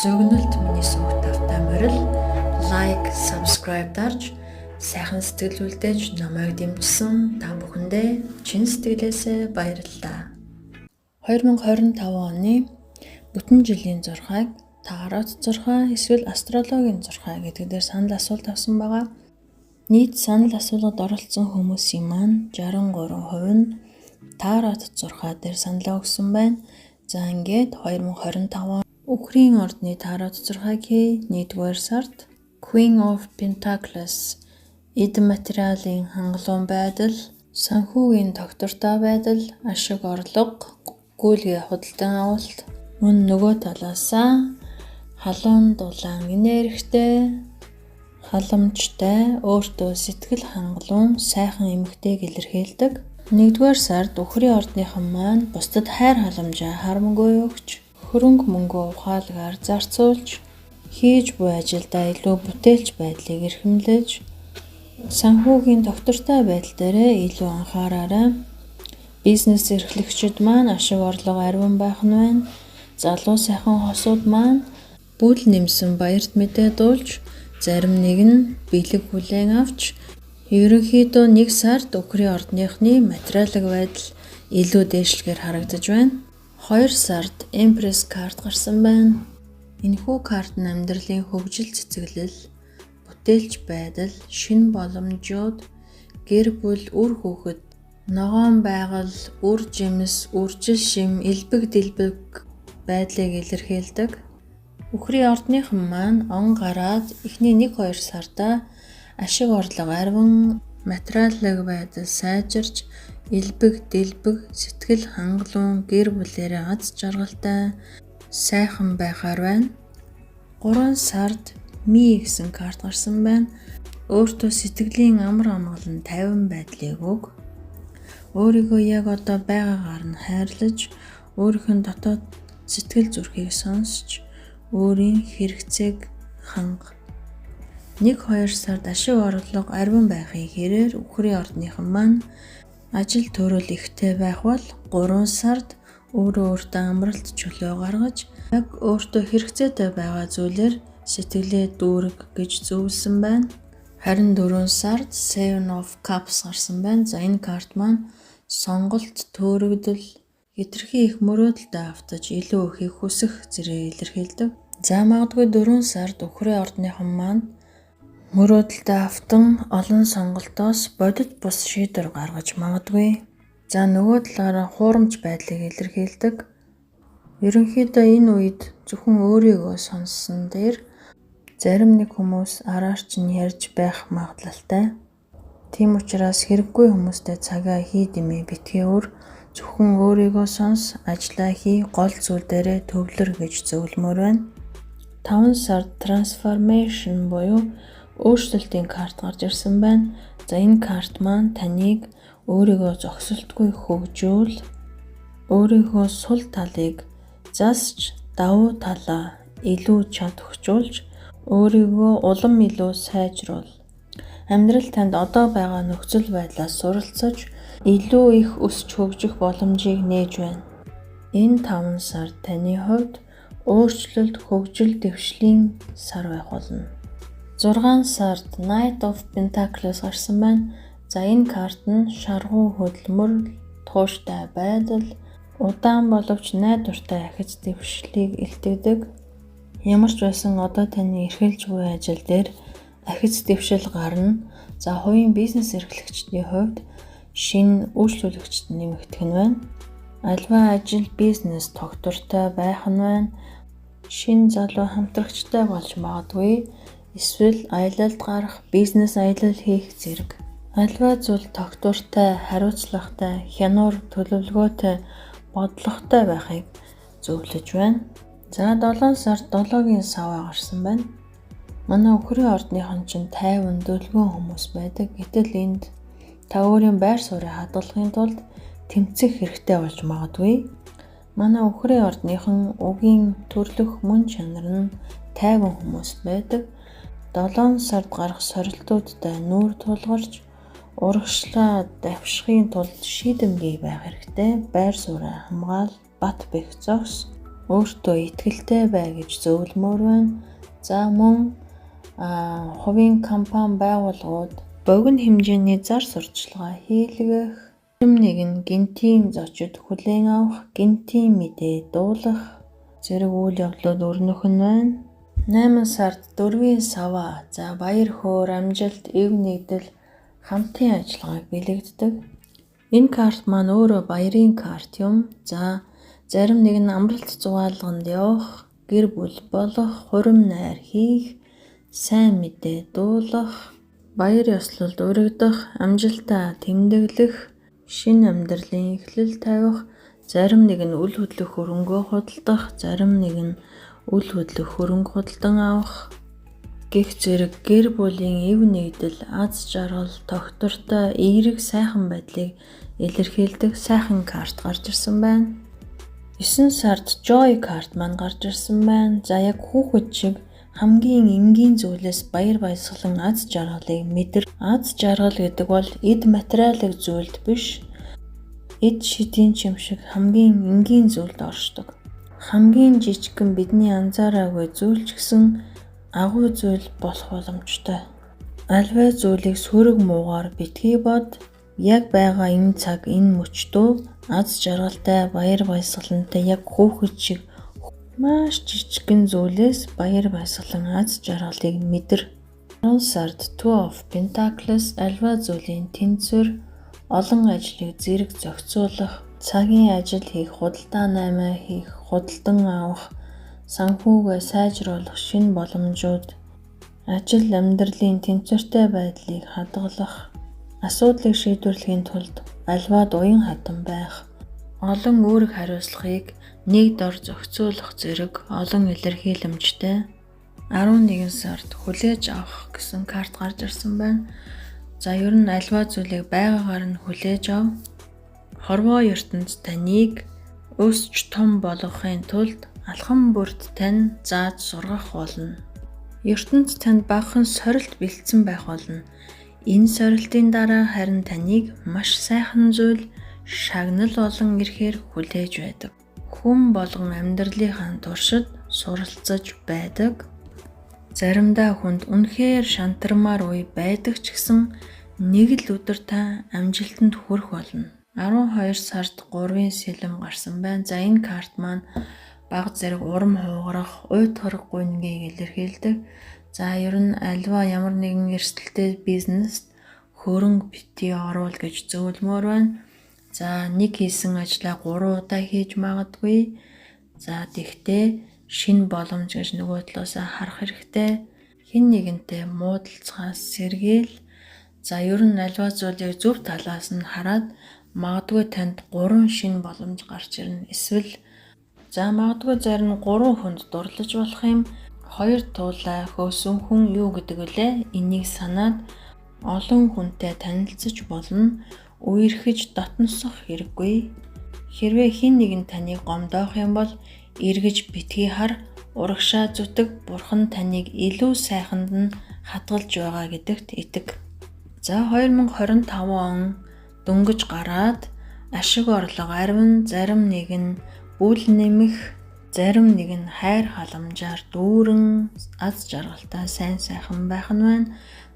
Зөгнөлт миний сувг тавтай морил лайк, subscribe дарж сайхан сэтгэл үлдээж намайг дэмжсэн та бүхэндээ чин сэтгэлээсээ баярлалаа. 2025 оны бүтэн жилийн зурхайг тарот зурхай эсвэл астрологийн зурхай гэдэг дээр санал асуулт авсан байгаа. Нийт санал асуулгад оролцсон хүмүүсийн маань 63% нь тарот зурхай дээр саналаа өгсөн байна. За ингээд 2025 Үхрийн ордны тарот зурхайг нэгдүгээр сард Queen of Pentacles эд материалын хангалуун байдал, санхүүгийн тогтвортой байдал, ашиг орлого, гүйлгээ худалдан авалт, мөн нөгөө талаасаа халуун дулаан энергитэй, халамжтай, өөртөө сэтгэл хангалуун, сайхан эмэгтэйг илэрхийлдэг. Нэгдүгээр сард Үхрийн ордныхан маань бусдад хайр халамжаа харамгүй өгч, хөрөнгө мөнгөө ухаалгаар зарцуулж, хийж буй ажилдаа илүү бүтээлч байдлыг эрхэмлэж, санхүүгийн тогтвортой байдал дээрээ илүү анхаараарай. Бизнес эрхлэгчид маань ашиг орлого ариун байх нь байна. Залуу сайхан хосууд маань бүл нэмсэн баярт мэдээ дуулж, зарим нэг нь бэлэг хүлээн авч, ерөнхийдөө 1 сард Үхрийн ордныхны материалын байдал илүү дээшлэгээр харагдаж байна. 2 сард Empress карт гарсан байна. Энэхүү карт нь амьдралын хөгжил цэцэглэл, бүтээлч байдал, шинэ боломжууд, гэр бүл, үр хүүхэд, ногоон байгаль, үр жимс, үржил шим, элбэг дэлбэг байдлыг илэрхийлдэг. Үхрийн ордныхан маань он гараад эхний 1-2 сарда ашиг орлого ариун, материалын байдал сайжирч, элбэг дэлбэг, сэтгэл хангалуун, гэр бүлээрээ аз жаргалтай, сайхан байхаар байна. 3 сард Ми гэсэн карт гарсан байна. Өөртөө сэтгэлийн амар амгалан 50 байдлыг өг. Өөрийгөө яг одоо байгаагаар нь хайрлаж, өөрийнх нь дотоод сэтгэл зүрхийг сонсч, өөрийн хэрэгцээг ханга. 1-2 сард ашиг орлого ариун байхын хэрээр Үхрийн ордныхан маань ажил төрөл ихтэй байх бол 3 сард өөртөө амралт чөлөө гаргаж, яг өөртөө хэрэгцээтэй байгаа зүйлээр сэтгэлээ дүүрэг гэж зөвлөсөн байна. Харин 4 сард Seven of Cups гарсан байна. За энэ карт маань сонголт, төөрөгдөл, хэтэрхий их мөрөөдөлтэй автаж илүү ихийг хүсэх зэрэг илэрхийлдэг. За магадгүй 4 сард Үхрийн ордныхан маань мөрөөдөлтэй автан олон сонголтоос бодит бус шийдвэр гаргаж магадгүй. За нөгөө талаараа хуурамч байдлыг илэрхийлдэг. Ерөнхийдөө энэ үед зөвхөн өөрийгөө сонссон дээр зарим нэг хүмүүс араарч нь ярьж байх магадлалтай. Тийм учраас хэрэггүй хүмүүстэй цагаа хий дэмий битгий өр, зөвхөн өөрийгөө сонс, ажиллаа хий, гол зүйл дээрээ төвлөр гэж зөвлөмөр байна. 5 сард Transformation буюу өөрчлөлтийн карт гарч ирсэн байна. За энэ карт маань таныг өөрийгөө зогсолтгүй хөгжүүл, өөрийнхөө сул талыг засч, давуу талаа илүү чадваржуулж, өөрийгөө улам илүү сайжруул. Амьдрал танд одоо байгаа нөхцөл байдлаас суралцаж, илүү их өсч хөгжих боломжийг нээж байна. Энэ 5 сар таны хувьд өөрчлөлт, хөгжил, дэвшлийн сар байх болно. 6 сард Knight of Pentacles гарсан байна. За энэ карт нь шаргуу хөдөлмөр, тууштай байдал, удаан боловч найдвартай ахиц дэвшлийг илтгэдэг. Ямар ч байсан одоо таны эрхэлж буй ажил дээр ахиц дэвшил гарна. За хувийн бизнес эрхлэгчдийн хувьд шинэ үйлчлүүлэгчд нэмэгдэх нь байна. Альва ажил, бизнес тогтвортой байх нь байна. Шинэ залуу хамтрагчтай болж магадгүй. Эсвэл аялалд гарах, бизнес аялал хийх зэрэг. Альва зүйл тогтвортой, хариуцлагатай, хянуур төлөвлөгөөтэй, бодлоготой байхыг зөвлөж байна. За 7 сард 7-гийн саваа гарсан байна. Манай Үхрийн ордныхан чинь тайван дөлгөөн хүмүүс байдаг. Гэтэл энд та өөрийн байр суурийг хадгалахын тулд тэмцэх хэрэгтэй болж магадгүй. Манай Үхрийн ордныхан үгийн төрлөх мөн чанар нь тайван хүмүүс байдаг. 7 сард гарах сорилтуудтай нүүр тулгарч, урагшлаа давшихын тулд шийдэмгий байх хэрэгтэй. Байр сууриа хамгаал, бат бэх зогс, өөртөө итгэлтэй бай гэж зөвлөмөр байна. За мөн хувийн компани байгууллагууд богино хэмжээний зар сурталчилгаа хийлгэх, нэг нь гинтийн зочид хүлээн авах, гинтийн мэдээ дуулах зэрэг үйл явдлууд өрнөх нь байна. 8 сард дөрвийн сава, за баяр хөөр, амжилт, эв нэгдэл, хамтын ажиллагааг бэлэгддэг. Энэ карт маань өөрөө баярын карт юм. За зарим нэг нь амралт зугаалганд явах, гэр бүл болох, хурим найр хийх, сайн мэдээ дуулах, баяр ёслолд урагдах, амжилтаа тэмдэглэх, шинэ амьдралын эхлэл тавих, зарим нэг нь үл хөдлөх хөрөнгөө худалдах, зарим нэг нь үл хөдлөх хөрөнгө худалдан авах гэх зэрэг гэр бүлийн эв нэгдэл, аз жаргал, тогтвортой, эерэг сайхан байдлыг илэрхийлдэг сайхан карт гарч ирсэн байна. 9 сард Joy карт маань гарч ирсэн байна. За яг хүүхэд шиг хамгийн энгийн зүйлээс баяр баясгалан аз жаргалыг мэдэр. Аз жаргал гэдэг бол эд материалын зүйлд биш, эд шидийн чим шиг хамгийн энгийн зүйлд оршдог. Хамгийн жижигхэн бидний анзаараагүй зүйл ч гэсэн агуу зүйл болох боломжтой. Альваа зүйлийг сөрөг муугаар битгий бод. Яг байгаа энэ цаг, энэ мөчтөө аз жаргалтай, баяр баясгалантай яг хүүхэд шиг маш жижигхэн зүйлээс баяр баясгалан аз жаргалыг мэдэр. 10 сард Two of Pentacles, альваа зүйлийн тэнцвэр, олон ажлыг зэрэг зохицуулах, цагийн ажил хийх, худалдаа наймаа хийх, худалдан авах, санхүүгээ сайжруулах шинэ боломжууд, ажил амьдралын тэнцвэртэй байдлыг хадгалах, асуудлыг шийдвэрлэхийн тулд альваад уян хатан байх, олон үүрэг хариуцлагыг нэг дор зохицуулах зэрэг олон илэрхийлэмжтэй. 11 сард хүлээж авах гэсэн карт гарч ирсэн байна. За ер нь альваа зүйлийг байгаагаар нь хүлээж ав. Хорвоо ертөнд таныг өсч том болгохын тулд алхам бүрт тань зааж сургах болно. ертөнд танд багахан сорилт бэлдсэн байх болно. Энэ сорилтын дараа харин таныг маш сайхан зүйл, шагнал болон ирэхээр хүлээж байдаг. Хүн болгон амьдралынхаа туршид суралцаж байдаг. Заримдаа хүнд үнэхээр шантармаар үе байдаг ч гэсэн нэг л өдөр та амжилтанд хүрэх болно. 12 сард 3-ын сэлэм гарсан байна. За энэ карт маань баг зэрэг урам хуугарах, уйд хорог гуйнгийг илэрхийлдэг. За ер нь альва ямар нэгэн эрсдэлтэй бизнест хөрөнгө битгий оруул гэж зөвлөмөр байна. За нэг хийсэн ажлаа 3 удаа хийж магадгүй. За тэгтээ шинэ боломж гэж нөгөө талаасаа харах хэрэгтэй. Хэн нэгэнтэй муудалцахаас сэргээл. За ер нь альва зүйлийг зөв талаас нь хараад магадгүй танд 3 шинэ боломж гарч ирнэ. Эсвэл магадгүй зарим 3 хүнд дурлаж болох юм. 2 туулай хөөсөн хүн юу гэдэг вүлээ? Энийг санаад олон хүнтэй танилцж болно. Үерхэж дотносох хэрэггүй. Хэрвээ хэн нэгэн таныг гомдоох юм бол эргэж битгий хар, урагшаа зүтэг, бурхан таныг илүү сайханд нь хадгалж байгаа гэдэгт итэг. За 2025 он дөнгөж гараад ашиг орлого арвин, зарим нэг нь бүл нэмэх, зарим нэг нь хайр халамжаар дүүрэн аз жаргалтай сайн сайхан байх нь байна.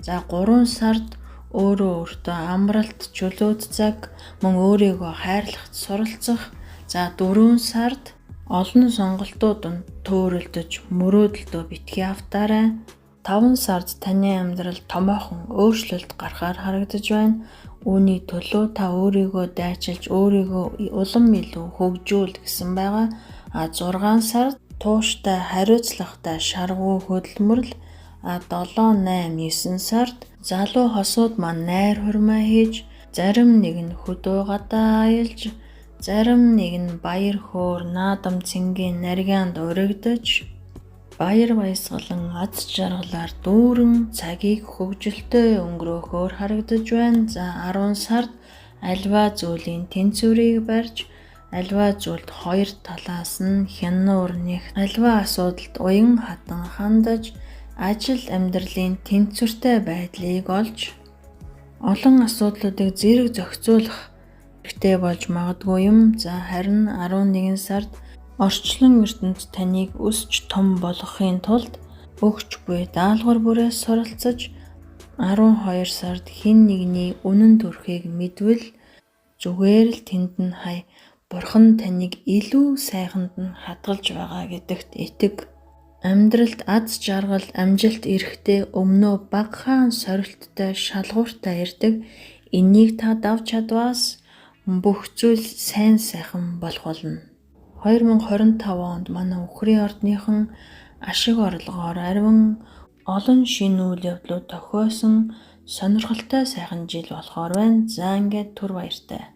За 3 сард өөртөө амралт, чөлөөт цаг, мөн өөрийгөө хайрлахад суралцах. За 4 сард олон сонголтууд нь төөрөлдөж, мөрөөдөлдөө битгий автаарай. 5 сард таны амьдрал томоохон өөрчлөлт гарахаар харагдаж байна. Үүний төлөө та өөрийгөө дайчилж, өөрийгөө улам илүү хөгжүүл гэсэн байгаа. 6 сард тууштай, хариуцлагатай шаргуу хөдөлмөрл. 7, 8, 9 сард залуу хосууд маань найр хурмаа хийж, зарим нэг нь хөдөө гадаа аялж, зарим нэг нь баяр хөөр, наадам цэнгийн наргианд урагдаж, баяр баясгалан аз жаргалаар дүүрэн цагийг хөгжилтэй өнгөрөөхөөр харагдаж байна. За 10 сард альва зүйлийн тэнцвэрийг барьж, альва зүйлд 2 талаас нь хянуур нэх, альва асуудалд уян хатан хандаж, ажил амьдралын тэнцвэртэй байдлыг олж, олон асуудлуудыг зэрэг зохицуулах хэрэгтэй болж магадгүй юм. За харин 11 сард Орчлон ертөнд таныг өсч том болгохын тулд өгч буй даалгавар бүрээс суралцаж 12 сард хэн нэгний үнэн төрхийг мэдвэл зүгээр л тэнд нь хай. Бурхан таныг илүү сайханд нь хадгалж байгаа гэдэгт итэг. Амьдралд аз жаргал, амжилт ирэхдээ өмнөө багахан сорилттой, шалгууртай ирдэг. Энийг та давж чадваас бүх зүйл сайн сайхан болох болно. 2025 онд манай Үхрийн ордныхан ашиг орлогоор ариун олон шинэ үйл явдлууд тохиосон сонирхолтой сайхан жил болохоор байна. За ингээд түр баяртай.